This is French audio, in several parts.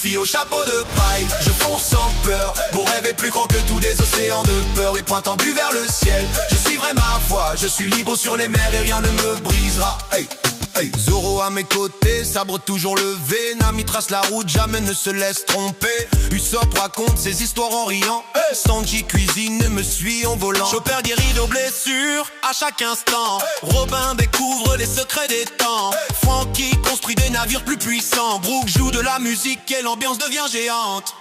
filles au chapeau de paille. Je fonce sans peur, mon rêve est plus grand que tous des océans de peur. Et point tendu vers le ciel, je suivrai ma foi. Je suis libre sur les mers et rien ne me brisera. Hey. Hey. Zoro à mes côtés, sabre toujours levé. Nami trace la route, jamais ne se laisse tromper. Usopp raconte ses histoires en riant. Hey. Sanji cuisine et me suit en volant. Chopper guérit nos blessures à chaque instant. Hey. Robin découvre les secrets des temps. Hey. Franky construit des navires plus puissants. Brook joue de la musique et l'ambiance devient géante.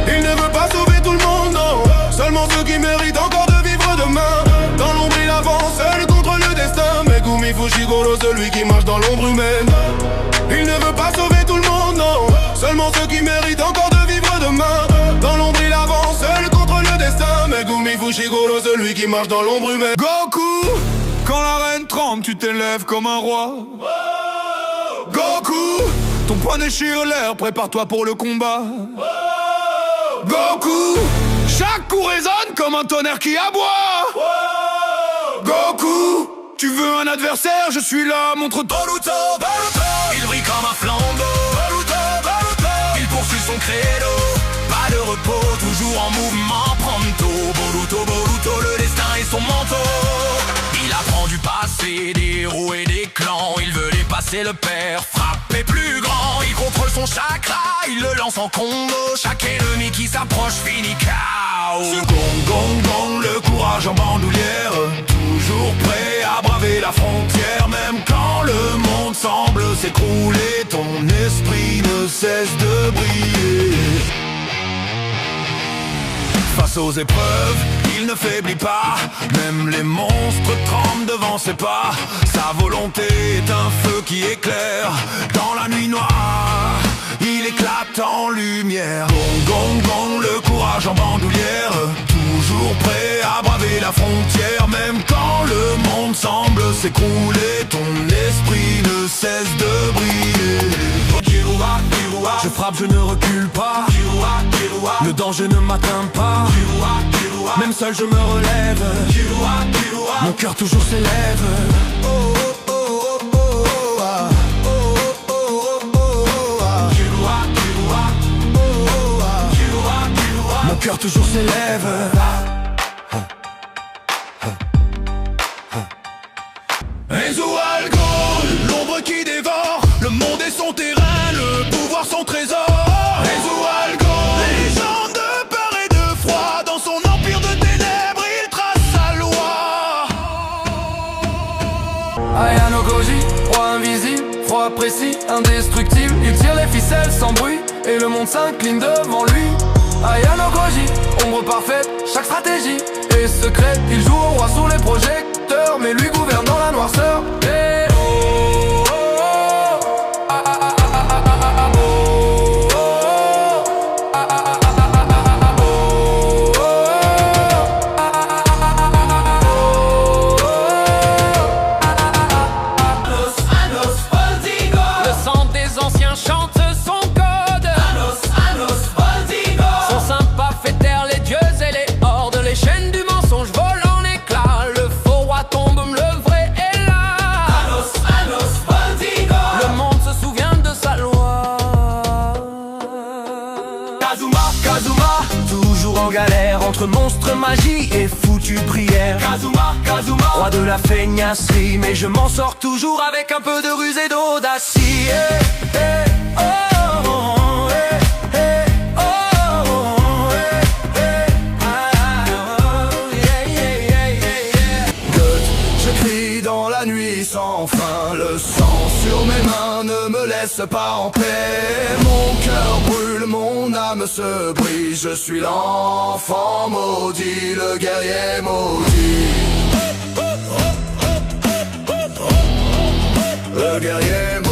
Il ne veut pas sauver tout le monde, non. Seulement ceux qui méritent encore de vivre demain. Dans l'ombre il avance, seul contre le destin. Megumi Fushiguro, celui qui marche dans l'ombre humaine. Il ne veut pas sauver tout le monde, non. Seulement ceux qui méritent encore de vivre demain. Dans l'ombre il avance, seul contre le destin. Megumi Fushiguro, celui qui marche dans l'ombre humaine. Goku, quand la reine tremble, tu t'élèves comme un roi. Goku, ton poing déchire l'air, prépare-toi pour le combat. Goku, chaque coup résonne comme un tonnerre qui aboie. Goku, tu veux un adversaire, je suis là, montre-toi. Boruto, Boruto, il brille comme un flambeau. Boruto, Boruto, il poursuit son credo. Pas de repos, toujours en mouvement, pronto. Boruto, Boruto, le destin est son manteau. Il apprend du passé, des héros et des clans. Il veut dépasser le père, frapper plus grand. Il contrôle son chakra, il le lance en combo. Chaque ennemi qui s'approche finit KO. Ce gong, gong, gong, le courage en bandoulière. Toujours prêt à braver la frontière. Même quand le monde semble s'écrouler, ton esprit ne cesse de briller. Face aux épreuves, il ne faiblit pas. Même les monstres tremblent devant ses pas. Sa volonté est un feu qui éclaire. Dans la nuit noire, il éclate en lumière. Gong, gong, gong, le courage en bandoulière. Toujours prêt à braver la frontière. Même quand le monde semble s'écrouler, ton esprit ne cesse de briller. Je frappe, je ne recule pas. Le danger ne m'atteint pas. Même seul je me relève. Mon cœur toujours s'élève. Mon cœur toujours s'élève. Ezualgo, l'ombre qui dévore. Le monde est son terrain, le pouvoir son trésor. Ezualgo, légende de peur et de froid. Dans son empire de ténèbres, il trace sa loi. Ayano Koji, roi invisible, froid précis, indestructible. Il tire les ficelles sans bruit et le monde s'incline devant lui. Ayano Koji, ombre parfaite, chaque stratégie est secrète. Il joue au roi sous les projecteurs, mais lui gouverne dans la noirceur. Et oh, oh, oh, ah, ah, ah, ah, ah, ah, ah, oh, oh, ah, ah, ah, ah, ah, ah, oh, oh, ah, ah, ah, ah, oh, Le sang des anciens chante son code. Son sympa fait taire les dieux et les hordes. Les chaînes du mensonge volent en éclats. Le faux roi tombe, le vrai est là. Le monde se souvient de sa loi. Kazuma, Kazuma, toujours en galère entre monstres, magie et foutue prière. Kazuma, Kazuma, roi de la feignasserie, mais je m'en sors toujours avec un peu de ruse et d'audacie. Eh, eh, oh, oh, eh, eh, oh, oh, eh, eh, ah, oh, yeah, yeah, yeah, yeah, yeah. Je crie dans la nuit sans fin. Le sang sur mes mains ne me laisse pas en paix. Mon cœur brûle, mon âme se brise. Je suis l'enfant maudit, le guerrier maudit. Le guerrier maudit.